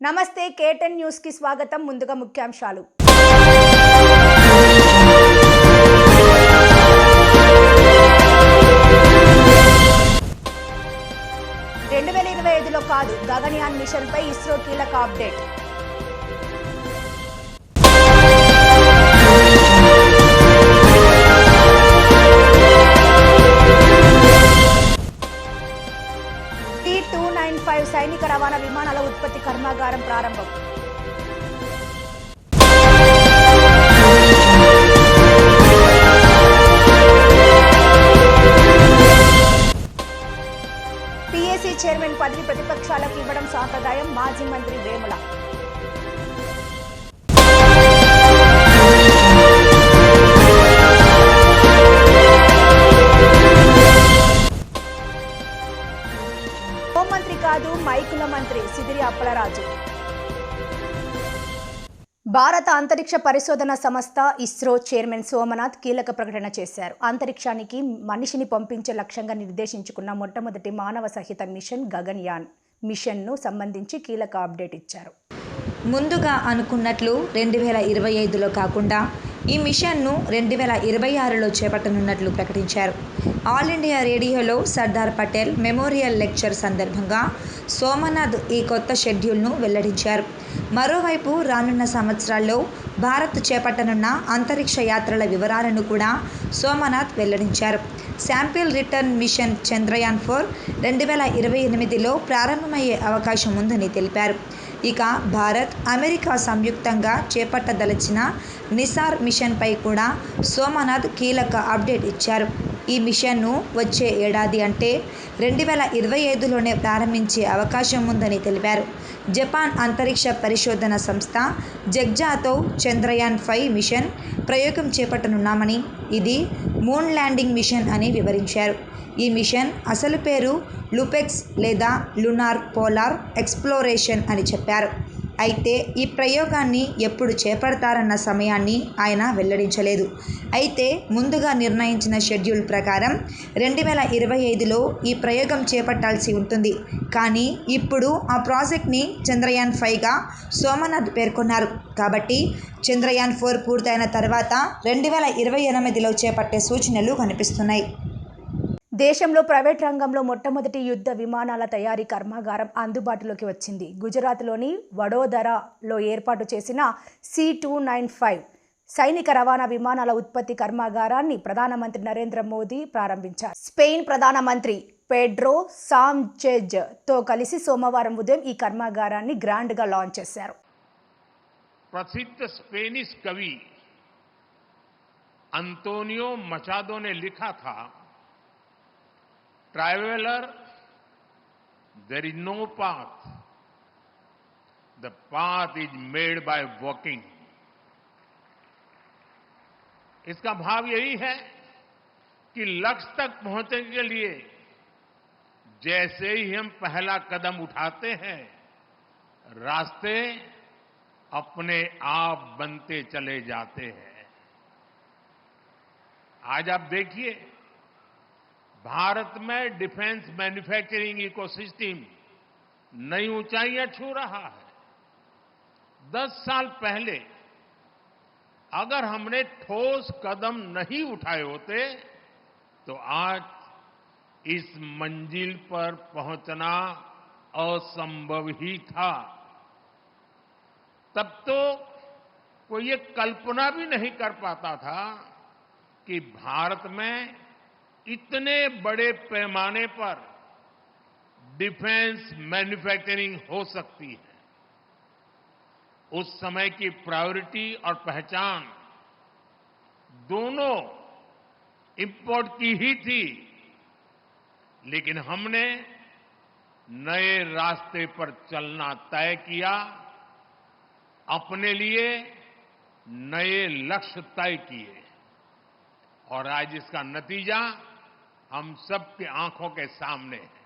నమస్తే K10 news కి స్వాగతం. ముందుగా ముఖ్యాంశాలు. 2025లో కాదు గగన్యాన్ మిషన్ పై ఇస్రో కీలక అప్డేట్. T-295 సైనిక రవాణా విమానాల ఉత్పత్తి కర్మాగారం ప్రారంభం. PAC చైర్మన్ పదవి ప్రతిపక్షాలకు ఇవ్వడం సాంప్రదాయం. మాజీ మంత్రి వేముల. హోంమంత్రి కాదు మైకుల మంత్రి సిదిరి అప్పలరాజు. భారత అంతరిక్ష పరిశోధన సంస్థ ఇస్రో చైర్మన్ సోమనాథ్ కీలక ప్రకటన చేశారు. అంతరిక్షానికి మనిషిని పంపించే లక్ష్యంగా నిర్దేశించుకున్న మొట్టమొదటి మానవ సహిత మిషన్ గగన్యాన్ మిషన్ను సంబంధించి కీలక అప్డేట్ ఇచ్చారు. ముందుగా అనుకున్నట్లు 2025లో కాకుండా ఈ మిషన్ను 2026లో చేపట్టనున్నట్లు ప్రకటించారు. ఆల్ ఇండియా రేడియోలో సర్దార్ పటేల్ మెమోరియల్ లెక్చర్ సందర్భంగా సోమనాథ్ ఈ కొత్త షెడ్యూల్ను వెల్లడించారు. మరోవైపు రానున్న సంవత్సరాల్లో భారత్ చేపట్టనున్న అంతరిక్ష యాత్రల వివరాలను కూడా సోమనాథ్ వెల్లడించారు. శాంపిల్ రిటర్న్ మిషన్ చంద్రయాన్-4 2028లో ప్రారంభమయ్యే అవకాశం ఉందని తెలిపారు. ఇక భారత్, అమెరికా సంయుక్తంగా చేపట్టదలచిన నిసార్ మిషన్పై కూడా సోమనాథ్ కీలక అప్డేట్ ఇచ్చారు. ఈ మిషన్ను వచ్చే ఏడాది అంటే 2025లోనే ప్రారంభించే అవకాశం ఉందని తెలిపారు. జపాన్ అంతరిక్ష పరిశోధన సంస్థ జగ్జాతో చంద్రయాన్-5 మిషన్ ప్రయోగం చేపట్టనున్నామని, ఇది మూన్ ల్యాండింగ్ మిషన్ అని వివరించారు. ఈ మిషన్ అసలు పేరు లుపెక్స్ లేదా లునార్ పోలార్ ఎక్స్ప్లోరేషన్ అని చెప్పారు. అయితే ఈ ప్రయోగాన్ని ఎప్పుడు చేపడతారన్న సమయాన్ని ఆయన వెల్లడించలేదు. అయితే ముందుగా నిర్ణయించిన షెడ్యూల్ ప్రకారం 2025లో ఈ ప్రయోగం చేపట్టాల్సి ఉంటుంది. కానీ ఇప్పుడు ఆ ప్రాజెక్ట్ని చంద్రయాన్-5గా సోమనాథ్ పేర్కొన్నారు. కాబట్టి చంద్రయాన్-4 పూర్తయిన తర్వాత 2028లో చేపట్టే సూచనలు కనిపిస్తున్నాయి. దేశంలో ప్రైవేట్ రంగంలో మొట్టమొదటి యుద్ధ విమానాల తయారీ కర్మాగారం అందుబాటులోకి వచ్చింది. గుజరాత్లోని వడోదరాలో ఏర్పాటు చేసిన C-295 సైనిక రవాణా విమానాల ఉత్పత్తి కర్మాగారాన్ని ప్రధానమంత్రి నరేంద్ర మోదీ ప్రారంభించారు. స్పెయిన్ ప్రధానమంత్రి పెడ్రో సాంచెజ్తో కలిసి సోమవారం ఉదయం ఈ కర్మాగారాన్ని గ్రాండ్గా లాంచ్ చేశారు. ప్రసిద్ధ స్పెనిష్ కవి అంటోనియో మచాడో ने लिखा था, Traveler, there is no path. The path is made by walking. इसका भाव यही है कि लक्ष्य तक पहुंचने के लिए जैसे ही हम पहला कदम उठाते हैं, रास्ते अपने आप बनते चले जाते हैं. आज आप देखिए, भारत में डिफेंस मैन्युफैक्चरिंग इकोसिस्टम नई ऊंचाइयां छू रहा है. 10 साल पहले अगर हमने ठोस कदम नहीं उठाए होते तो आज इस मंजिल पर पहुंचना असंभव ही था. तब तो कोई ये कल्पना भी नहीं कर पाता था कि भारत में इतने बड़े पैमाने पर डिफेंस मैन्युफैक्चरिंग हो सकती है. उस समय की प्रायोरिटी और पहचान दोनों इंपोर्ट की ही थी, लेकिन हमने नए रास्ते पर चलना तय किया, अपने लिए नए लक्ष्य तय किए और आज इसका नतीजा हम सबकी आंखों के सामने है.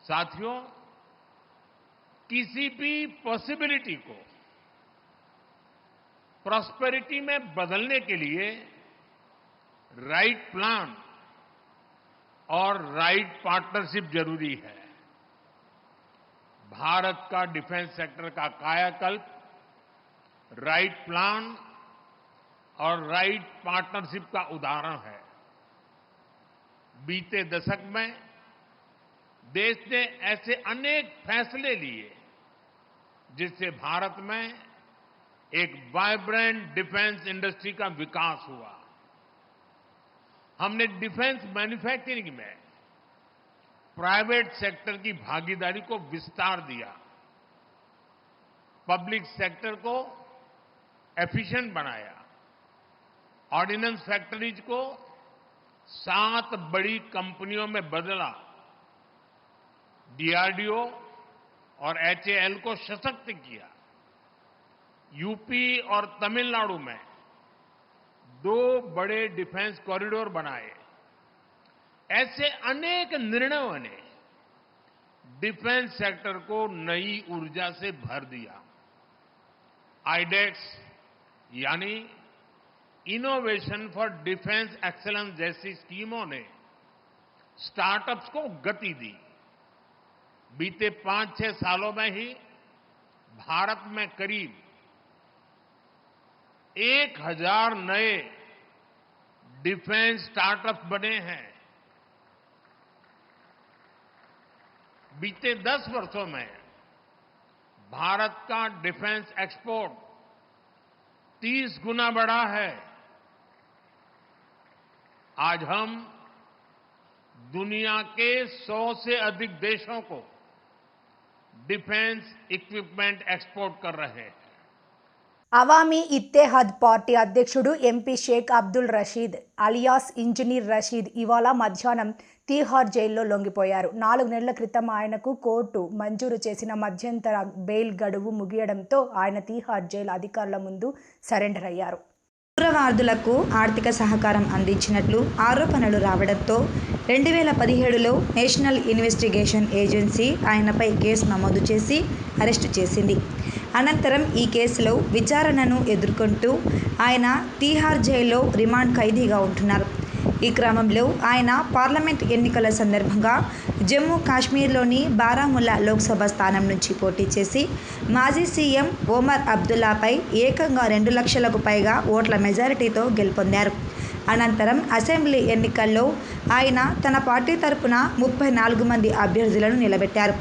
साथियों, किसी भी पॉसिबिलिटी को प्रॉस्पेरिटी में बदलने के लिए राइट प्लान और राइट पार्टनरशिप जरूरी है. भारत का डिफेंस सेक्टर का कायाकल्प राइट प्लान और राइट पार्टनरशिप का उदाहरण है। बीते दशक में देश ने ऐसे अनेक फैसले लिए जिससे भारत में एक वाइब्रेंट डिफेंस इंडस्ट्री का विकास हुआ। हमने डिफेंस मैन्युफैक्चरिंग में प्राइवेट सेक्टर की भागीदारी को विस्तार दिया, पब्लिक सेक्टर को एफिशिएंट बनाया, ऑर्डिनेंस फैक्ट्रीज को 7 बड़ी कंपनियों में बदला, डीआरडीओ और एचएएल को सशक्त किया, यूपी और तमिलनाडु में 2 बड़े डिफेंस कॉरिडोर बनाए। ऐसे अनेक निर्णयों ने डिफेंस सेक्टर को नई ऊर्जा से भर दिया। आईडेक्स यानी इनोवेशन फॉर डिफेंस एक्सीलेंस जैसी स्कीमों ने स्टार्टअप्स को गति दी। बीते 5-6 सालों में ही भारत में करीब 1000 नए डिफेंस स्टार्टअप्स बने हैं। बीते 10 वर्षों में भारत का डिफेंस एक्सपोर्ट 30 गुना बढ़ा है। आज हम दुनिया के 100 से अधिक देशों को डिफेंस इक्विपमेंट एक्सपोर्ट कर रहे हैं। అవామీ ఇత్తెహాద్ పార్టీ అధ్యక్షుడు MP Sheikh Abdul Rashid alias engineer Rashid ఇవాళ మధ్యాహ్నం తీహార్ జైల్లో లొంగిపోయారు. 4 నెలల క్రితం ఆయనకు కోర్టు మంజూరు చేసిన మధ్యంతర బెయిల్ గడువు ముగియడంతో ఆయన తీహార్ జైలు అధికారుల ముందు సరెండర్ అయ్యారు. ఉగ్రవాదులకు ఆర్థిక సహకారం అందించినట్లు ఆరోపణలు రావడంతో 2017లో నేషనల్ ఇన్వెస్టిగేషన్ ఏజెన్సీ ఆయనపై కేసు నమోదు చేసి అరెస్టు చేసింది. అనంతరం ఈ కేసులో విచారణను ఎదుర్కొంటూ ఆయన తీహార్ జైల్లో రిమాండ్ ఖైదీగా ఉంటున్నారు. ఈ క్రమంలో ఆయన పార్లమెంట్ ఎన్నికల సందర్భంగా జమ్మూ కాశ్మీర్లోని బారాముల్లా లోక్సభ స్థానం నుంచి పోటీ చేసి మాజీ సీఎం ఒమర్ అబ్దుల్లాపై ఏకంగా 2 లక్షలకు పైగా ఓట్ల మెజారిటీతో గెలుపొందారు. అనంతరం అసెంబ్లీ ఎన్నికల్లో ఆయన తన పార్టీ తరపున 34 మంది అభ్యర్థులను నిలబెట్టారు.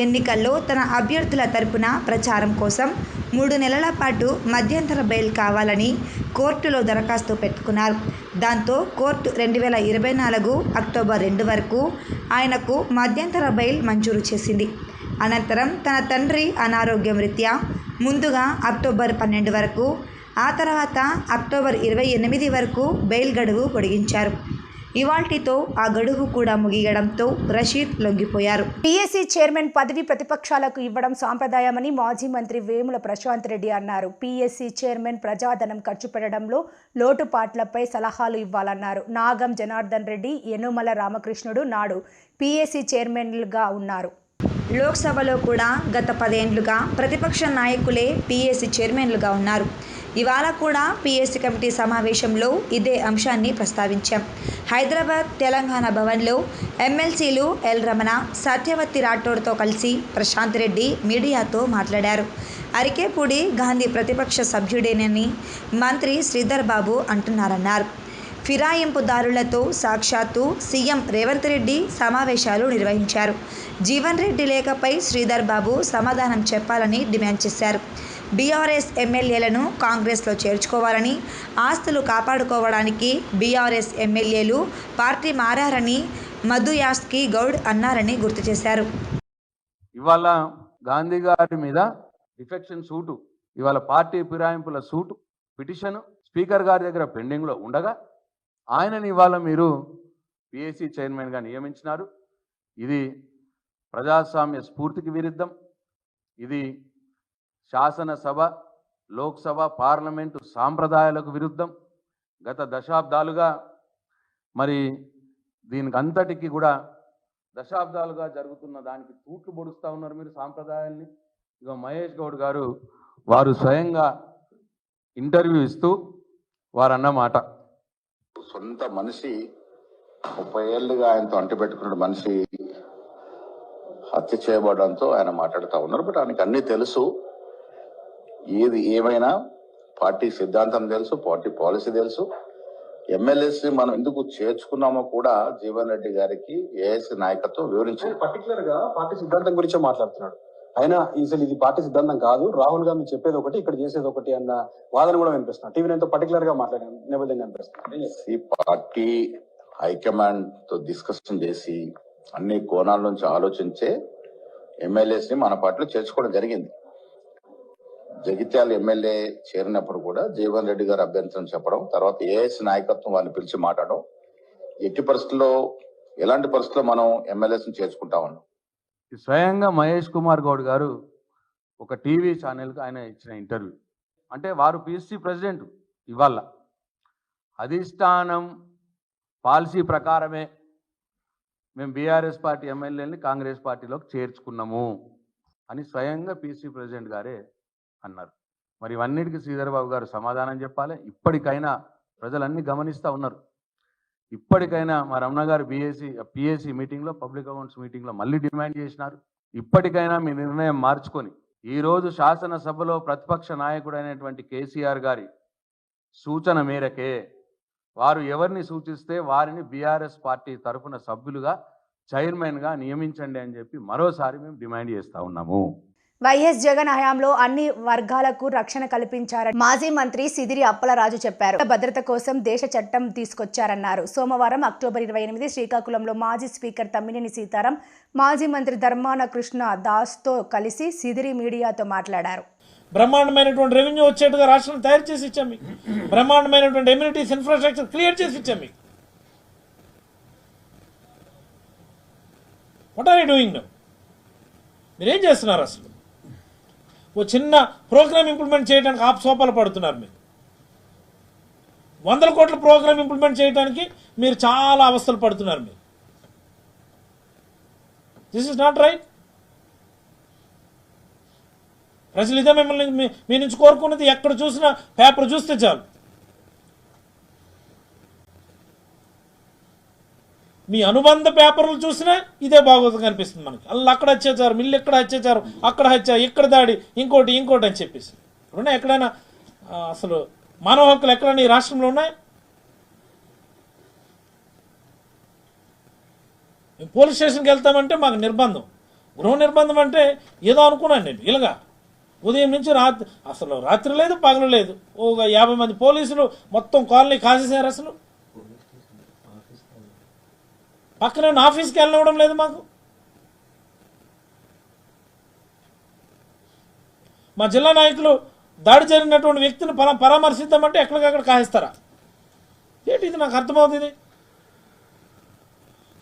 ఎన్నికల్లో తన అభ్యర్థుల తరపున ప్రచారం కోసం 3 నెలల పాటు మధ్యంతర బెయిల్ కావాలని కోర్టులో దరఖాస్తు పెట్టుకున్నారు. దాంతో కోర్టు 2024 అక్టోబర్ 2 వరకు ఆయనకు మధ్యంతర బెయిల్ మంజూరు చేసింది. అనంతరం తన తండ్రి అనారోగ్యం రీత్యా ముందుగా అక్టోబర్ 12 వరకు, ఆ తర్వాత అక్టోబర్ 28 వరకు బెయిల్ గడువు పొడిగించారు. ఇవాల్టితో ఆ గడువు కూడా ముగియడంతో రషీద్ లొంగిపోయారు. పీఎస్సీ చైర్మన్ పదవి ప్రతిపక్షాలకు ఇవ్వడం సాంప్రదాయమని మాజీ మంత్రి వేముల ప్రశాంత్ రెడ్డి అన్నారు. పీఎస్సీ చైర్మన్ ప్రజాధనం ఖర్చు పెట్టడంలో లోటుపాట్లపై సలహాలు ఇవ్వాలన్నారు. నాగం జనార్దన్ రెడ్డి, యనుమల రామకృష్ణుడు నాడు పీఎస్సీ చైర్మన్లుగా ఉన్నారు. లోక్సభలో కూడా గత 10 ఏళ్లుగా ప్రతిపక్ష నాయకులే పీఎస్సీ చైర్మన్లుగా ఉన్నారు. ఇవాళ కూడా పీఎస్సీ కమిటీ సమావేశంలో ఇదే అంశాన్ని ప్రస్తావించాం. హైదరాబాద్ తెలంగాణ భవన్లో ఎమ్మెల్సీలు ఎల్ రమణ, సత్యవతి రాఠోడ్తో కలిసి ప్రశాంత్ రెడ్డి మీడియాతో మాట్లాడారు. అరికేపూడి గాంధీ ప్రతిపక్ష సభ్యుడేనని మంత్రి శ్రీధర్ బాబు అంటున్నారన్నారు. ఫిరాయింపుదారులతో సాక్షాత్తు సీఎం రేవంత్ రెడ్డి సమావేశాలు నిర్వహించారు. జీవన్ రెడ్డి లేఖపై శ్రీధర్ బాబు సమాధానం చెప్పాలని డిమాండ్ చేశారు. బీఆర్ఎస్ ఎమ్మెల్యేలను కాంగ్రెస్లో చేర్చుకోవాలని, ఆస్తులు కాపాడుకోవడానికి బీఆర్ఎస్ ఎమ్మెల్యేలు పార్టీ మారారని మధు యాస్కి గౌడ్ అన్నారని గుర్తు చేశారు. ఇవాళ గాంధీ గారి మీద డిఫెక్షన్ సూటు, ఇవాళ పార్టీ ఫిరాయింపుల సూటు పిటిషన్ స్పీకర్ గారి దగ్గర పెండింగ్లో ఉండగా ఆయనని ఇవాళ మీరు పిఎస్సీ చైర్మన్గా నియమించినారు. ఇది ప్రజాస్వామ్య స్ఫూర్తికి విరుద్ధం. ఇది శాసనసభ, లోక్సభ, పార్లమెంటు సాంప్రదాయాలకు విరుద్ధం. గత దశాబ్దాలుగా మరి దీనికి అంతటికి కూడా దశాబ్దాలుగా జరుగుతున్న దానికి తూట్లు పొడుస్తూ ఉన్నారు మీరు సాంప్రదాయాల్ని. ఇక మహేష్ గౌడ్ గారు వారు స్వయంగా ఇంటర్వ్యూ ఇస్తూ వారు అన్నమాట, సొంత మనిషి 30 ఏళ్ళుగా ఆయనతో అంటిపెట్టుకున్న మనిషి హత్య చేయబడడంతో ఆయన మాట్లాడుతూ ఉన్నారు. బట్ ఆయనకు అన్ని తెలుసు. ఏది ఏమైనా పార్టీ సిద్ధాంతం తెలుసు, పార్టీ పాలసీ తెలుసు. ఎమ్మెల్యేస్ మనం ఎందుకు చేర్చుకున్నామో కూడా జీవన్ రెడ్డి గారికి ఏఐసీ నాయకత్వం వివరించింది. పర్టికులర్ గా పార్టీ సిద్ధాంతం గురించే మాట్లాడుతున్నాడు ఆయన. అసలు ఇది పార్టీ సిద్ధాంతం కాదు, రాహుల్ గాంధీ చెప్పేది ఒకటి, ఇక్కడ చేసేది ఒకటి అన్న వాదన కూడా వినిపిస్తున్నాడు. టీవీ ఎంతో పర్టికులర్ గా మాట్లాడిన నేపథ్యం కనిపిస్తుంది. ఈ పార్టీ హైకమాండ్ తో డిస్కషన్ చేసి అన్ని కోణాల నుంచి ఆలోచించే ఎమ్మెల్యేస్ ని మన పార్టీలో చేర్చుకోవడం జరిగింది. జగిత్యాల ఎమ్మెల్యే చేరినప్పుడు కూడా జీవన్ రెడ్డి గారు అభ్యంతరం చెప్పడం, తర్వాత ఏఐసీ నాయకత్వం వాళ్ళని పిలిచి మాట్లాడడం, ఎట్టి పరిస్థితుల్లో ఎలాంటి పరిస్థితుల్లో మనం ఎమ్మెల్యేస్ ని చేర్చుకుంటా ఉన్నాం. స్వయంగా మహేష్ కుమార్ గౌడ్ గారు ఒక టీవీ ఛానల్కి ఆయన ఇచ్చిన ఇంటర్వ్యూ, అంటే వారు పిఎస్సి ప్రెసిడెంట్, ఇవాళ అధిష్టానం పాలసీ ప్రకారమే మేము బీఆర్ఎస్ పార్టీ ఎమ్మెల్యేని కాంగ్రెస్ పార్టీలోకి చేర్చుకున్నాము అని స్వయంగా పిఎస్సి ప్రెసిడెంట్ గారే అన్నారు. మరి ఇవన్నిటికీ శ్రీధర్ బాబు గారు సమాధానం చెప్పాలి. ఇప్పటికైనా ప్రజలన్నీ గమనిస్తూ ఉన్నారు. ఇప్పటికైనా మా రమణ గారు పిఎస్సి మీటింగ్లో, పబ్లిక్ అకౌంట్స్ మీటింగ్లో మళ్ళీ డిమాండ్ చేసినారు. ఇప్పటికైనా మీ నిర్ణయం మార్చుకొని ఈరోజు శాసనసభలో ప్రతిపక్ష నాయకుడైనటువంటి కేసీఆర్ గారి సూచన మేరకే వారు ఎవరిని సూచిస్తే వారిని బీఆర్ఎస్ పార్టీ తరఫున సభ్యులుగా, చైర్మన్గా నియమించండి అని చెప్పి మరోసారి మేము డిమాండ్ చేస్తూ ఉన్నాము. వైఎస్ జగన్ హయాంలో అన్ని వర్గాలకు రక్షణ కల్పించారని మాజీ మంత్రి సిదిరి అప్పలరాజు చెప్పారు. భద్రత కోసం దేశ చట్టం తీసుకొచ్చారన్నారు. సోమవారం అక్టోబర్ 28 శ్రీకాకుళంలో మాజీ స్పీకర్ తమ్మినేని సీతారాం, మాజీ మంత్రి ధర్మాన కృష్ణ దాస్తో కలిసి సిదిరి మీడియాతో మాట్లాడారు. బ్రహ్మాండమైనటువంటి రెవెన్యూ వచ్చేట్టుగా రాష్ట్రం తయారు చేసి ఇచ్చాం మీకు. బ్రహ్మాండమైనటువంటి ఎమ్యూనిటీస్ ఇన్ఫ్రాస్ట్రక్చర్ క్రియేట్ చేసి ఇచ్చాం మీకు. What are you doing now? మీరేం చేస్తున్నారు అసలు? ఓ చిన్న ప్రోగ్రామ్ ఇంప్లిమెంట్ చేయడానికి సోపాలు పడుతున్నారు మీరు. 100 కోట్ల ప్రోగ్రామ్ ఇంప్లిమెంట్ చేయడానికి మీరు చాలా అవస్థలు పడుతున్నారు మీరు. This is not right. ప్రజలు ఇదే మిమ్మల్ని మీ నుంచి కోరుకున్నది. ఎక్కడ చూసినా పేపర్ చూస్తే చాలు మీ అనుబంధ పేపర్లు చూసినా ఇదే బాగోదు కనిపిస్తుంది మనకి. అలా అక్కడ హత్యాచారం, ఇల్లు ఎక్కడ హత్యాచారం, అక్కడ హత్య, ఇక్కడ దాడి, ఇంకోటి అని చెప్పేసి. ఇప్పుడున్నా ఎక్కడైనా అసలు మానవ హక్కులు ఎక్కడైనా ఈ రాష్ట్రంలో ఉన్నాయి? పోలీస్ స్టేషన్కి వెళ్తామంటే మాకు నిర్బంధం, గృహ నిర్బంధం అంటే ఏదో అనుకున్నాను నేను. ఇలాగా ఉదయం నుంచి అసలు రాత్రి లేదు, పగలు లేదు. ఒక 50 మంది పోలీసులు మొత్తం కాలనీ కాసేసారు. అసలు పక్కన ఆఫీస్కి వెళ్ళనివ్వడం లేదు మాకు. మా జిల్లా నాయకులు దాడి జరిగినటువంటి వ్యక్తిని పరామర్శిద్దామంటే ఎక్కడికక్కడ కాయిస్తారా? ఏంటి ఇది? నాకు అర్థమవుతుంది.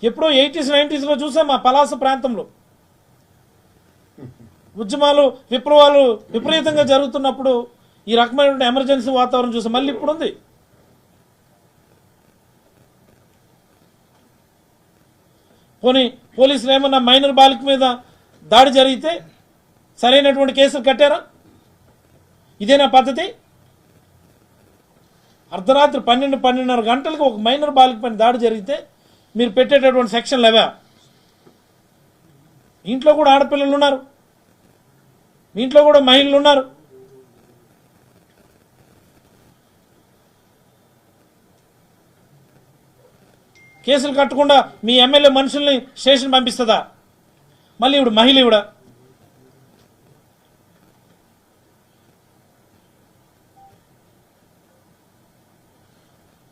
ఎప్పుడో 80s 90s చూసాం మా పలాస ప్రాంతంలో ఉద్యమాలు, విప్లవాలు విపరీతంగా జరుగుతున్నప్పుడు ఈ రకమైనటువంటి ఎమర్జెన్సీ వాతావరణం చూసాం. మళ్ళీ ఇప్పుడు ఉంది. పోనీ పోలీసులు ఏమన్నా మైనర్ బాలిక మీద దాడి జరిగితే సరైనటువంటి కేసులు కట్టారా? ఇదేనా పద్ధతి? అర్ధరాత్రి 12-12:30 గంటలకు ఒక మైనర్ బాలిక పైన దాడి జరిగితే మీరు పెట్టేటటువంటి సెక్షన్లు అవా? ఇంట్లో కూడా ఆడపిల్లలు ఉన్నారు, మీ ఇంట్లో కూడా మహిళలు ఉన్నారు. కేసులు కట్టకుండా మీ ఎమ్మెల్యే మనుషుల్ని స్టేషన్ పంపిస్తుందా? మళ్ళీ ఇప్పుడు మహిళ ఇవిడ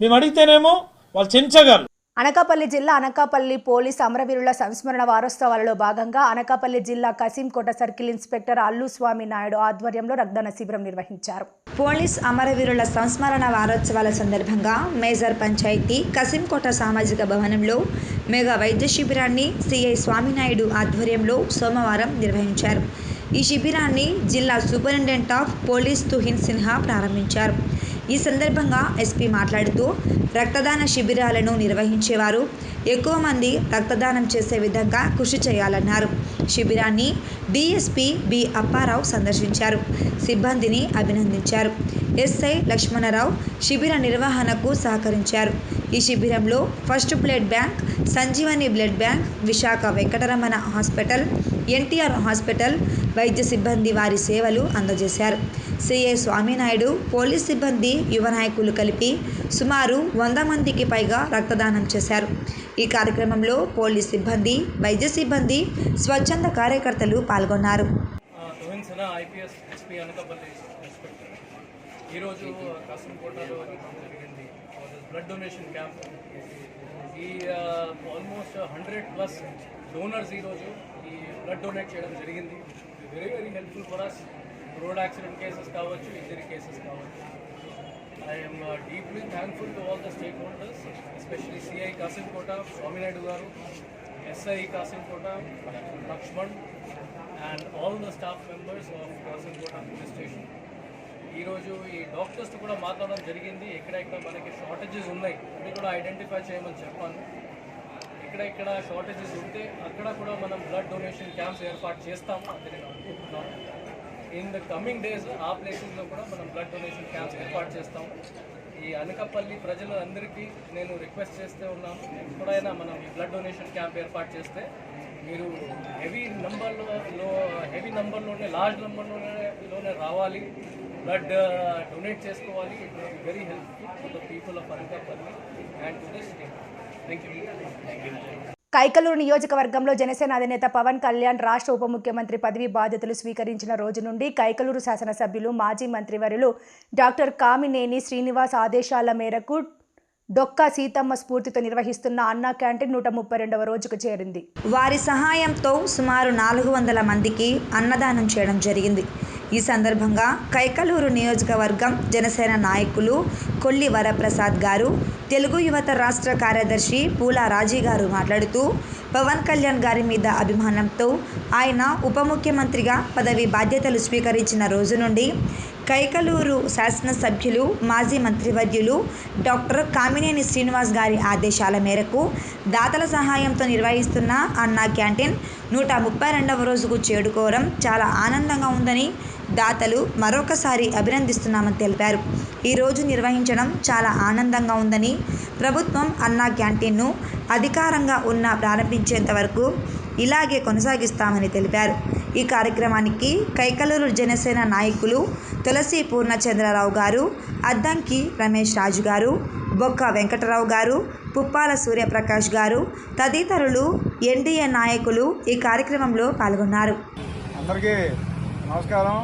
మేము అడిగితేనేమో వాళ్ళు చెంచగాళ్ళు. అనకాపల్లి జిల్లా అనకాపల్లి పోలీస్ అమరవీరుల సంస్మరణ వారోత్సవాలలో భాగంగా అనకాపల్లి జిల్లా కసింకోట సర్కిల్ ఇన్స్పెక్టర్ అల్లు స్వామి నాయుడు ఆధ్వర్యంలో రక్తదాన శిబిరం నిర్వహించారు. పోలీస్ అమరవీరుల సంస్మరణ వారోత్సవాల సందర్భంగా మేజర్ పంచాయతీ కసింకోట సామాజిక భవనంలో మెగా వైద్య శిబిరాన్ని సిఐ స్వామినాయుడు ఆధ్వర్యంలో సోమవారం నిర్వహించారు. ఈ శిబిరాన్ని జిల్లా superintendent of police Tuhin Sinha ప్రారంభించారు. ఈ సందర్భంగా ఎస్పీ మాట్లాడుతూ రక్తదాన శిబిరాలను నిర్వహించేవారు ఎక్కువ మంది రక్తదానం చేసే విధంగా కృషి చేయాలన్నారు. శిబిరాన్ని డిఎస్పీ బి అప్పారావు సందర్శించారు. సిబ్బందిని అభినందించారు. ఎస్ఐ లక్ష్మణరావు శిబిర నిర్వహణకు సహకరించారు. ఈ శిబిరంలో first blood bank, Sanjeevani blood bank, Visakha Venkataramana hospital, NTR hospital వైద్య సిబ్బంది వారి సేవలు అందజేశారు. సిఐ స్వామినాయుడు, పోలీస్ సిబ్బంది, యువ నాయకులు కలిపి సుమారు 100 మందికి పైగా రక్తదానం చేశారు. ఈ కార్యక్రమంలో పోలీస్ సిబ్బంది, వైద్య సిబ్బంది, స్వచ్ఛంద కార్యకర్తలు పాల్గొన్నారు. IPS SP అనకాపల్లి ఇన్స్పెక్టర్ ఈరోజు కాసంకోటలో జరిగింది బ్లడ్ డొనేషన్ క్యాంప్. ఈ ఆల్మోస్ట్ 100+ డోనర్స్ ఈరోజు ఈ బ్లడ్ డొనేట్ చేయడం జరిగింది. Very helpful for us. Road accident cases కావచ్చు, ఇంజరీ కేసెస్ కావచ్చు. I'm deeply thankful to all the stakeholders, especially CI Kasimkota Swaminaidu garu, SI కాసంకోట Laxman and all the staff members of కాసంకోట police station. ఈరోజు ఈ డాక్టర్స్తో కూడా మాట్లాడడం జరిగింది. ఎక్కడెక్కడ మనకి షార్టేజెస్ ఉన్నాయి అది కూడా ఐడెంటిఫై చేయమని చెప్పాను. ఎక్కడెక్కడ షార్టేజెస్ ఉంటే అక్కడ కూడా మనం బ్లడ్ డొనేషన్ క్యాంప్స్ ఏర్పాటు చేస్తాము అని నేను అనుకుంటున్నాను. ఇన్ ద కమింగ్ డేస్ ఆ ప్లేసెస్లో కూడా మనం బ్లడ్ డొనేషన్ క్యాంప్స్ ఏర్పాటు చేస్తాము. ఈ అనకాపల్లి ప్రజలందరికీ నేను రిక్వెస్ట్ చేస్తూ ఉన్నాను, ఎప్పుడైనా మనం ఈ బ్లడ్ డొనేషన్ క్యాంప్ ఏర్పాటు చేస్తే మీరు హెవీ నంబర్లోనే లార్జ్ నంబర్లోనే రావాలి, బ్లడ్ డొనేట్ చేసుకోవాలి. It will be very helpful to the people of Anakapalli and to the state. Thank you. Kaikaluru నియోజకవర్గంలో జనసేన అధినేత పవన్ కళ్యాణ్ రాష్ట్ర ఉప ముఖ్యమంత్రి పదవి బాధ్యతలు స్వీకరించిన రోజు నుండి కైకలూరు శాసనసభ్యులు, మాజీ మంత్రివర్యులు డాక్టర్ కామినేని శ్రీనివాస్ ఆదేశాల మేరకు డొక్కా సీతమ్మ స్ఫూర్తితో నిర్వహిస్తున్న అన్నా క్యాంటీన్ 132వ రోజుకు చేరింది. వారి సహాయంతో సుమారు 400 మందికి అన్నదానం చేయడం జరిగింది. ఈ సందర్భంగా కైకలూరు నియోజకవర్గం జనసేన నాయకులు కొల్లి వరప్రసాద్ గారు, తెలుగు యువత రాష్ట్ర కార్యదర్శి పూల రాజీ గారు మాట్లాడుతూ పవన్ కళ్యాణ్ గారి మీద అభిమానంతో ఆయన ఉప ముఖ్యమంత్రిగా పదవి బాధ్యతలు స్వీకరించిన రోజు నుండి కైకలూరు శాసనసభ్యులు, మాజీ మంత్రివర్యులు డాక్టర్ కామినేని శ్రీనివాస్ గారి ఆదేశాల మేరకు దాతల సహాయంతో నిర్వహిస్తున్న అన్నా క్యాంటీన్ 132వ రోజుకు చేరుకోవడం చాలా ఆనందంగా ఉందని దాతలు మరొకసారి అభినందిస్తున్నామని తెలిపారు. ఈరోజు నిర్వహించడం చాలా ఆనందంగా ఉందని, ప్రభుత్వం అన్నా క్యాంటీన్ను అధికారంగా ప్రారంభించేంత వరకు ఇలాగే కొనసాగిస్తామని తెలిపారు. ఈ కార్యక్రమానికి కైకలూరు జనసేన నాయకులు తులసి పూర్ణచంద్రరావు గారు, అద్దంకి రమేష్ రాజు గారు, బొక్క వెంకటరావు గారు, పుప్పాల సూర్యప్రకాష్ గారు తదితరులు ఎన్డీఏ నాయకులు ఈ కార్యక్రమంలో పాల్గొన్నారు. అందరికీ నమస్కారం.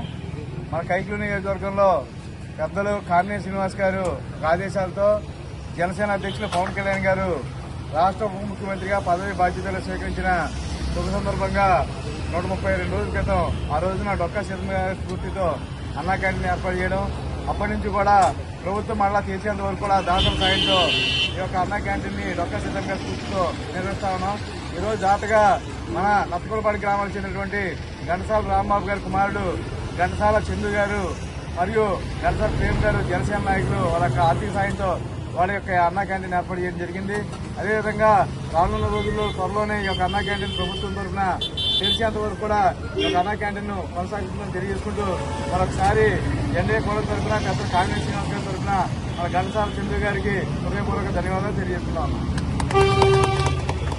మన కైకలూరు నియోజకవర్గంలో పెద్దలు కామినేని శ్రీనివాస్ గారు ఆదేశాలతో జనసేన అధ్యక్షులు పవన్ కళ్యాణ్ గారు రాష్ట్ర ఉప ముఖ్యమంత్రిగా పదవి బాధ్యతలు స్వీకరించిన శుభ సందర్భంగా 132 రోజుల క్రితం ఆ రోజున డొక్కా సీతమ్మ స్ఫూర్తితో అన్నా క్యాంటీన్ ఏర్పాటు చేయడం, అప్పటి నుంచి కూడా ప్రభుత్వం మళ్ళా తీసేంత వరకు కూడా దాతల సాయంతో ఈ యొక్క అన్నా క్యాంటీన్ని డొక్కా సీతమ్మ స్ఫూర్తితో నిర్వహిస్తా ఉన్నాం. ఈరోజు దాతగా మన నత్తకులపాడి గ్రామానికి చెందినటువంటి ఘంటసాల రాంబాబు గారి కుమారుడు ఘంటసాల చందు గారు మరియు ఘంటసాల ప్రేమ్ గారు జనసేన నాయకులు వాళ్ళ యొక్క ఆర్థిక సాయంతో వాళ్ళ యొక్క అన్నా క్యాంటీన్ ఏర్పాటు చేయడం జరిగింది. అదేవిధంగా రానున్న రోజుల్లో త్వరలోనే ఈ యొక్క అన్నా క్యాంటీన్ ప్రభుత్వం తరఫున తెరిచేంత వరకు కూడా ఈ యొక్క అన్నా క్యాంటీన్ కొనసాగిస్తుందని తెలియజేసుకుంటూ మరొకసారి ఎన్డీఏ కూటమి తరఫున పెద్ద కాంగ్రెస్ శ్రీనివాస్ గారి తరఫున మన ఘంటసాల చందు గారికి హృదయపూర్వక ధన్యవాదాలు తెలియజేస్తున్నాము.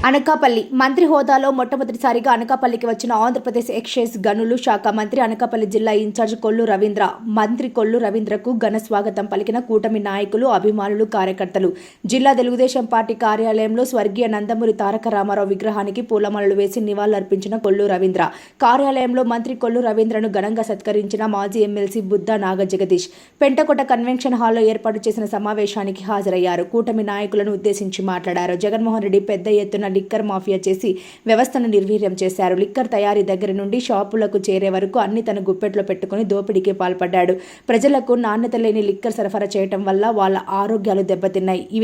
అనకాపల్లి మంత్రి హోదాలో మొట్టమొదటిసారిగా అనకాపల్లికి వచ్చిన ఆంధ్రప్రదేశ్ ఎక్సైజ్ గనులు శాఖ మంత్రి, అనకాపల్లి జిల్లా ఇన్ఛార్జ్ కొల్లు రవీంద్ర. మంత్రి కొల్లు రవీంద్రకు ఘన స్వాగతం పలికిన కూటమి నాయకులు, అభిమానులు, కార్యకర్తలు. జిల్లా తెలుగుదేశం పార్టీ కార్యాలయంలో స్వర్గీయ నందమూరి తారక రామారావు విగ్రహానికి పూలమాలలు వేసి నివాళులర్పించిన కొల్లు రవీంద్ర. కార్యాలయంలో మంత్రి కొల్లు రవీంద్రను ఘనంగా సత్కరించిన మాజీ ఎమ్మెల్సీ బుద్ధ నాగ జగదీష్. పెంటకోట కన్వెన్షన్ హాల్లో ఏర్పాటు చేసిన సమావేశానికి హాజరయ్యారు. కూటమి నాయకులను ఉద్దేశించి మాట్లాడారు. జగన్మోహన్ రెడ్డి పెద్ద ఎత్తున లిక్కర్ మాఫియా చేసి వ్యవస్థను నిర్వీర్యం చేశారు. లిక్కర్ తయారీ దగ్గర నుండి షాపులకు చేరే వరకు అన్ని తన గుప్పెట్లో పెట్టుకుని దోపిడీకి పాల్పడ్డాడు. ప్రజలకు నాణ్యత లేని లిక్కర్ సరఫరా చేయటం వల్ల వాళ్ళ ఆరోగ్యాలు దెబ్బతిన్నాయి. ఈ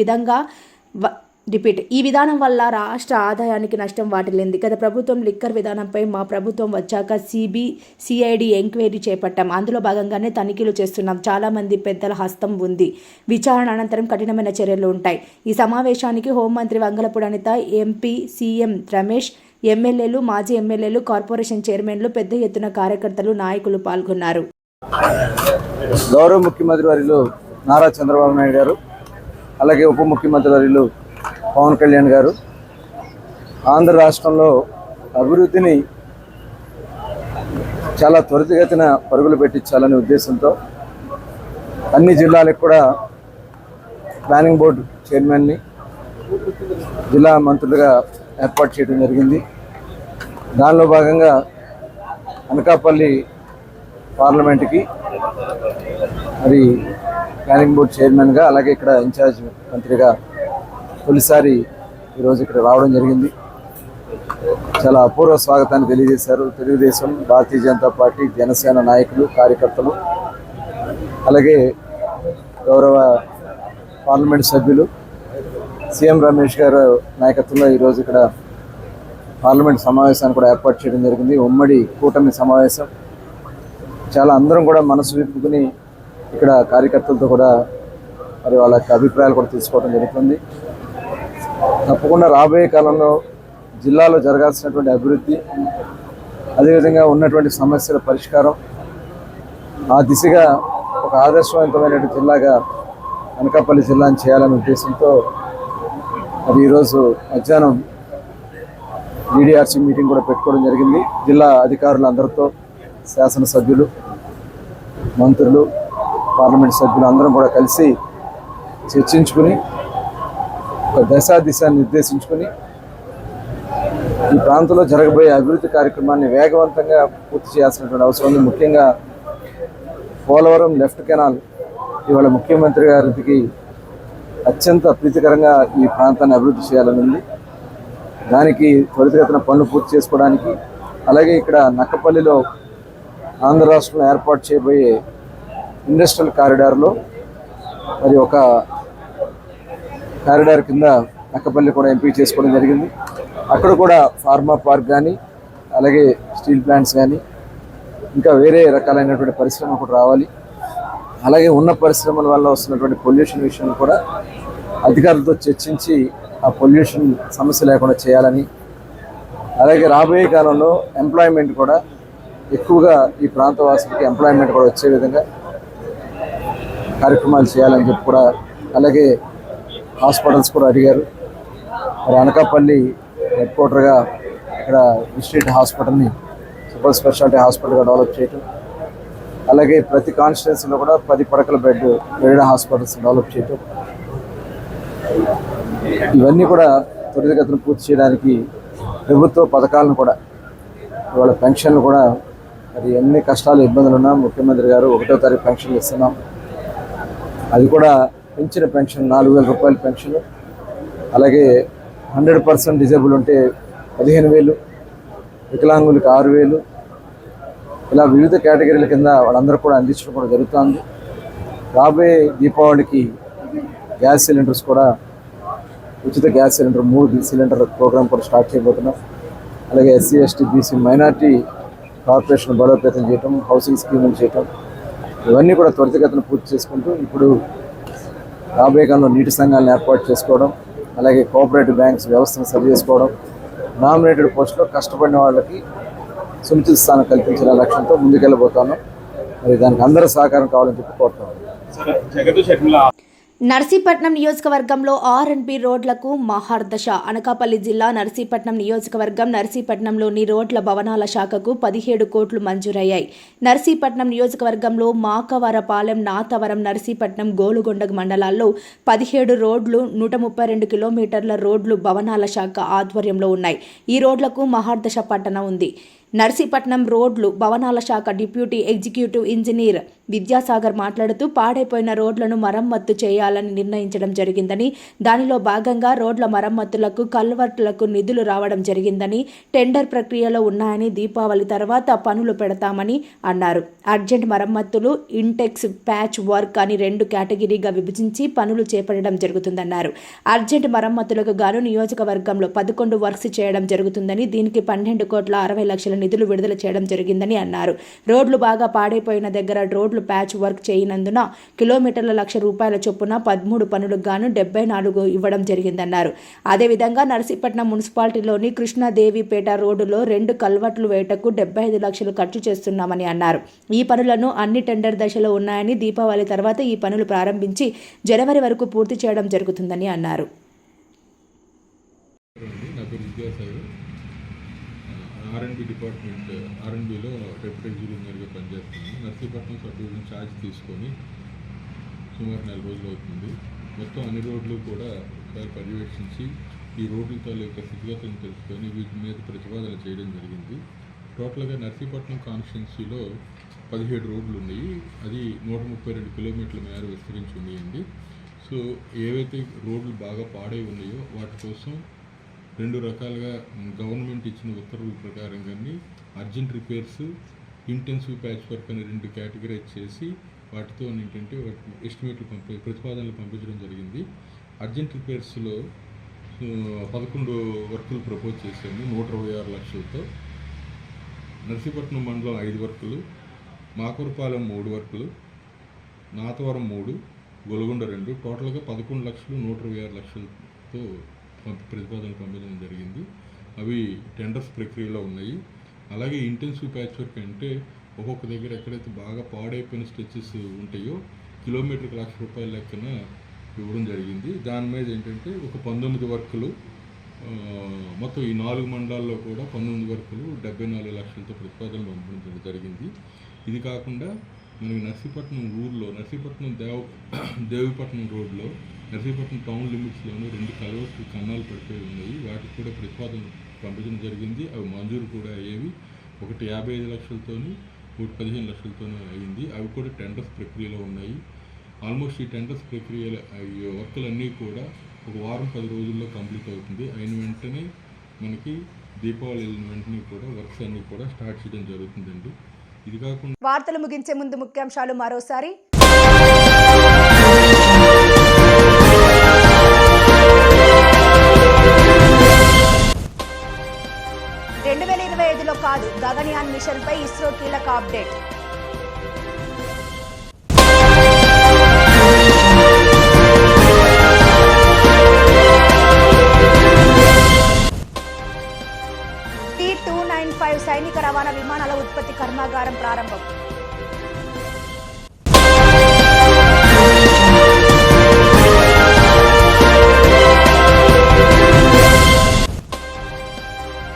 విధానం వల్ల రాష్ట్ర ఆదాయానికి నష్టం వాటిల్లింది. గత ప్రభుత్వం లిక్కర్ విధానంపై మా ప్రభుత్వం వచ్చాక సిఐడి ఎంక్వైరీ చేపట్టాం. అందులో భాగంగానే తనిఖీలు చేస్తున్నాం. చాలా మంది పెద్దల హస్తం ఉంది. విచారణ అనంతరం కఠినమైన చర్యలు ఉంటాయి. ఈ సమావేశానికి హోంమంత్రి వంగలపూడి అనిత, ఎంపీ సీఎం రమేష్, ఎమ్మెల్యేలు, మాజీ ఎమ్మెల్యేలు, కార్పొరేషన్ చైర్మన్లు, పెద్ద ఎత్తున కార్యకర్తలు, నాయకులు పాల్గొన్నారు. గౌరవ ముఖ్యమంత్రి వర్యులు నారా చంద్రబాబు నాయుడు గారు, అలాగే ఉప ముఖ్యమంత్రి వర్యులు పవన్ కళ్యాణ్ గారు ఆంధ్ర రాష్ట్రంలో అభివృద్ధిని చాలా త్వరితగతిన పరుగులు పెట్టించాలనే ఉద్దేశంతో అన్ని జిల్లాలకు కూడా ప్లానింగ్ బోర్డు చైర్మన్ని జిల్లా మంత్రులుగా ఏర్పాటు చేయడం జరిగింది. దానిలో భాగంగా అనకాపల్లి పార్లమెంట్కి మరి ప్లానింగ్ బోర్డు చైర్మన్గా, అలాగే ఇక్కడ ఇన్ఛార్జ్ మంత్రిగా తొలిసారి ఈరోజు ఇక్కడ రావడం జరిగింది. చాలా అపూర్వ స్వాగతాన్ని తెలియజేశారు తెలుగుదేశం, భారతీయ జనతా పార్టీ, జనసేన నాయకులు, కార్యకర్తలు, అలాగే గౌరవ పార్లమెంట్ సభ్యులు సీఎం రమేష్ గారు నాయకత్వంలో ఈరోజు ఇక్కడ పార్లమెంట్ సమావేశాన్ని కూడా ఏర్పాటు చేయడం జరిగింది. ఉమ్మడి కూటమి సమావేశం. చాలా అందరం కూడా మనసు విప్పుకుని ఇక్కడ కార్యకర్తలతో కూడా మరి వాళ్ళ యొక్క అభిప్రాయాలు కూడా తీసుకోవడం జరుగుతుంది. తప్పకుండా రాబోయే కాలంలో జిల్లాలో జరగాల్సినటువంటి అభివృద్ధి, అదేవిధంగా ఉన్నటువంటి సమస్యల పరిష్కారం, ఆ దిశగా ఒక ఆదర్శవంతమైనటువంటి జిల్లాగా అనకాపల్లి జిల్లాను చేయాలనే ఉద్దేశంతో మరి ఈరోజు మధ్యాహ్నం డీడీఆర్సీ మీటింగ్ కూడా పెట్టుకోవడం జరిగింది. జిల్లా అధికారులందరితో, శాసనసభ్యులు, మంత్రులు, పార్లమెంట్ సభ్యులు అందరం కూడా కలిసి చర్చించుకుని ఒక దిశాన్ని నిర్దేశించుకుని ఈ ప్రాంతంలో జరగబోయే అభివృద్ధి కార్యక్రమాన్ని వేగవంతంగా పూర్తి చేయాల్సినటువంటి అవసరం ఉంది. ముఖ్యంగా పోలవరం లెఫ్ట్ కెనాల్ ఇవాళ ముఖ్యమంత్రి గారికి అత్యంత ప్రీతికరంగా ఈ ప్రాంతాన్ని అభివృద్ధి చేయాలని ఉంది. దానికి త్వరితగతిన పనులు పూర్తి చేసుకోవడానికి, అలాగే ఇక్కడ నక్కపల్లిలో ఆంధ్ర రాష్ట్రంలో ఏర్పాటు చేయబోయే ఇండస్ట్రియల్ కారిడార్లో మరి ఒక కారిడార్ కింద నక్కపల్లి కూడా ఎంపిక చేసుకోవడం జరిగింది. అక్కడ కూడా ఫార్మా పార్క్ కానీ, అలాగే స్టీల్ ప్లాంట్స్ కానీ, ఇంకా వేరే రకాలైనటువంటి పరిశ్రమలు కూడా రావాలి. అలాగే ఉన్న పరిశ్రమల వల్ల వస్తున్నటువంటి పొల్యూషన్ విషయాన్ని కూడా అధికారులతో చర్చించి ఆ పొల్యూషన్ సమస్య లేకుండా చేయాలని, అలాగే రాబోయే కాలంలో ఎంప్లాయ్మెంట్ కూడా ఎక్కువగా ఈ ప్రాంత వాసులకి ఎంప్లాయ్మెంట్ కూడా వచ్చే విధంగా కార్యక్రమాలు చేయాలని చెప్పి కూడా, అలాగే హాస్పిటల్స్ కూడా అడిగారు. మరి అనకాపల్లి హెడ్ క్వార్టర్గా ఇక్కడ డిస్ట్రిక్ట్ హాస్పిటల్ని సూపర్ స్పెషాలిటీ హాస్పిటల్గా డెవలప్ చేయటం, అలాగే ప్రతి కాన్స్టిట్యున్సీలో కూడా 10 పడకల బెడ్ హాస్పిటల్స్ డెవలప్ చేయటం, ఇవన్నీ కూడా త్వరితగతిన పూర్తి చేయడానికి ప్రభుత్వ పథకాలను కూడా, ఇవాళ పెన్షన్లు కూడా మరి ఎన్ని కష్టాలు ఇబ్బందులు ఉన్నా ముఖ్యమంత్రి గారు 1వ తారీఖు పెన్షన్లు ఇస్తున్నాం. అది కూడా పెంచిన పెన్షన్ 4,000 రూపాయల పెన్షన్, అలాగే 100% డిజేబుల్ ఉంటే 15,000, వికలాంగులకు 6,000, ఇలా వివిధ కేటగిరీల కింద వాళ్ళందరూ కూడా అందించడం కూడా జరుగుతుంది. రాబోయే దీపావళికి గ్యాస్ సిలిండర్స్ కూడా ఉచిత గ్యాస్ సిలిండర్ 3 సిలిండర్ ప్రోగ్రామ్ కూడా స్టార్ట్ చేయబోతున్నాం. అలాగే SC, ST, BC, minority corporation బలోపేతం చేయటం, హౌసింగ్ స్కీములు చేయటం, ఇవన్నీ కూడా త్వరితగతిన పూర్తి చేసుకుంటూ ఇప్పుడు రాబోయే కాలంలో నీటి సంఘాలను ఏర్పాటు చేసుకోవడం, అలాగే కోఆపరేటివ్ బ్యాంక్స్ వ్యవస్థను సరి చేసుకోవడం, నామినేటెడ్ పోస్టులో కష్టపడిన వాళ్ళకి సునిశ్చిత స్థానం కల్పించిన లక్ష్యంతో ముందుకెళ్ళబోతాను. మరి దానికి అందరూ సహకారం కావాలని చెప్పి కోరుతున్నాను. నర్సీపట్నం నియోజకవర్గంలో ఆర్ఎండ్బి రోడ్లకు మహర్దశ. అనకాపల్లి జిల్లా నర్సీపట్నం నియోజకవర్గం నర్సీపట్నంలోని రోడ్ల భవనాల శాఖకు 17 కోట్లు మంజూరయ్యాయి. నర్సీపట్నం నియోజకవర్గంలో మాకవరపాలెం, నాతవరం, నర్సీపట్నం, గోలుగొండ మండలాల్లో 17 రోడ్లు, 132 కిలోమీటర్ల రోడ్లు భవనాల శాఖ ఆధ్వర్యంలో ఉన్నాయి. ఈ రోడ్లకు మహర్దశ పట్టణ ఉంది. నర్సీపట్నం రోడ్లు భవనాల శాఖ డిప్యూటీ ఎగ్జిక్యూటివ్ ఇంజనీర్ విద్యాసాగర్ మాట్లాడుతూ పాడైపోయిన రోడ్లను మరమ్మత్తు చేయాలని నిర్ణయించడం జరిగిందని, దానిలో భాగంగా రోడ్ల మరమ్మతులకు, కల్వర్టులకు నిధులు రావడం జరిగిందని, టెండర్ ప్రక్రియలో ఉన్నాయని, దీపావళి తర్వాత పనులు పెడతామని అన్నారు. అర్జెంట్ మరమ్మతులు, ఇంటెక్స్, ప్యాచ్ వర్క్ అని 2 కేటగిరీగా విభజించి పనులు చేపట్టడం జరుగుతుందన్నారు. అర్జెంట్ మరమ్మతులకు గాను నియోజకవర్గంలో 11 వర్క్స్ చేయడం జరుగుతుందని, దీనికి 12 కోట్ల 60 లక్షల నిధులు విడుదల చేయడం జరిగిందని అన్నారు. రోడ్లు బాగా పాడైపోయిన దగ్గర రోడ్లు ప్యాచ్ వర్క్ చేయనందున కిలోమీటర్ల ₹1,00,000 చొప్పున 13 పనులకు గాను 74 ఇవ్వడం జరిగిందన్నారు. అదేవిధంగా నర్సీపట్నం మున్సిపాలిటీలోని కృష్ణాదేవిపేట రోడ్డులో 2 కల్వర్ట్లు వేయటకు 75 లక్షలు ఖర్చు చేస్తున్నామని అన్నారు. ఈ పనులను అన్ని టెండర్ దశలో ఉన్నాయని, దీపావళి తర్వాత ఈ పనులు ప్రారంభించి జనవరి వరకు పూర్తి చేయడం జరుగుతుందని అన్నారు. R&B డిపార్ట్మెంట్ R&Bలో డెప్యూటీ ఎగ్జిక్యూటివ్ ఇంజనీర్గా పనిచేస్తున్నాను. నర్సీపట్నం సబ్ డివిజన్ ఛార్జ్ తీసుకొని సుమారు 4 రోజులు అవుతుంది. మొత్తం అన్ని రోడ్లు కూడా ఒకసారి పర్యవేక్షించి ఈ రోడ్ల తాలూకా స్థితిగతులను తెలుసుకొని వీటి మీద ప్రతిపాదన చేయడం జరిగింది. టోటల్గా నర్సీపట్నం కాన్స్టిట్యున్సీలో 17 రోడ్లు ఉన్నాయి. అది 132 కిలోమీటర్ల మేర విస్తరించి ఉన్నాయండి. సో ఏవైతే రోడ్లు బాగా పాడై ఉన్నాయో వాటి కోసం 2 రకాలుగా గవర్నమెంట్ ఇచ్చిన ఉత్తర్వుల ప్రకారంగానే urgent repairs, intensive patch work అని 2 కేటగిరైజ్ చేసి వాటితో ఏంటంటే ఎస్టిమేట్లు ప్రతిపాదనలు పంపించడం జరిగింది. అర్జెంట్ రిపేర్స్లో 11 వర్కులు ప్రపోజ్ చేశాము 126 లక్షలతో. నర్సీపట్నం మండలం 5 వర్కులు, మాకూరపాలెం 3 వర్కులు, నాతవరం 3, గొలగొండ 2, టోటల్గా 11,126 లక్షలతో ప్రతిపాదనలు పంపించడం జరిగింది. అవి టెండర్స్ ప్రక్రియలో ఉన్నాయి. అలాగే ఇంటెన్సివ్ ప్యాచ్ వర్క్ అంటే ఒక్కొక్క దగ్గర ఎక్కడైతే బాగా పాడైపోయిన స్ట్రెచెస్ ఉంటాయో కిలోమీటర్కి ₹1,00,000 లెక్కన ఇవ్వడం జరిగింది. దాని మీద ఏంటంటే ఒక 19 వర్కులు, మొత్తం ఈ 4 మండలాల్లో కూడా 19 వర్కులు 74 లక్షలతో ప్రతిపాదనలు పంపించడం జరిగింది. ఇది కాకుండా మనకి నర్సీపట్నం ఊర్లో నర్సీపట్నం దేవిపట్నం రోడ్లో నర్సీపట్నం టౌన్ లిమిట్స్లోనూ 2 కల్వర్టు కన్నాలు పడిపోయి ఉన్నాయి. వాటికి కూడా ప్రతిపాదన పంపించడం జరిగింది. అవి మంజూరు కూడా అయ్యేవి. ఒకటి 55 లక్షలతోని, ఒకటి 15 లక్షలతోనూ అయింది. అవి కూడా టెండర్స్ ప్రక్రియలో ఉన్నాయి. ఆల్మోస్ట్ ఈ టెండర్స్ ప్రక్రియ వర్కులన్నీ కూడా ఒక వారం 10 రోజుల్లో కంప్లీట్ అవుతుంది. అయిన వెంటనే మనకి దీపావళి వెంటనే కూడా వర్క్స్ అన్నీ కూడా స్టార్ట్ చేయడం జరుగుతుందండి. ఇది కాకుండా వార్తలు ముగించే ముందు ముఖ్యాంశాలు మరోసారి. 2025లో కాదు, గగన్యాన్ మిషన్పై ఇస్రో కీలక అప్డేట్. C-295 సైనిక రవాణా విమానాల ఉత్పత్తి కర్మాగారం ప్రారంభం.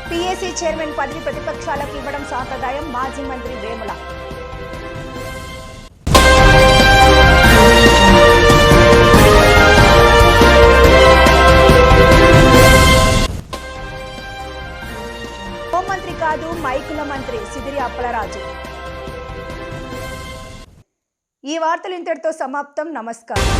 PAC చైర్మన్ పదవి ప్రతిపక్షాలకు ఇవ్వడం సాంప్రదాయం, మాజీ మంత్రి వేముల. హోంమంత్రి కాదు, మైకుల మంత్రి సిదిరి అప్పలరాజు. ఈ వార్తలు ఇంతటితో సమాప్తం. నమస్కారం.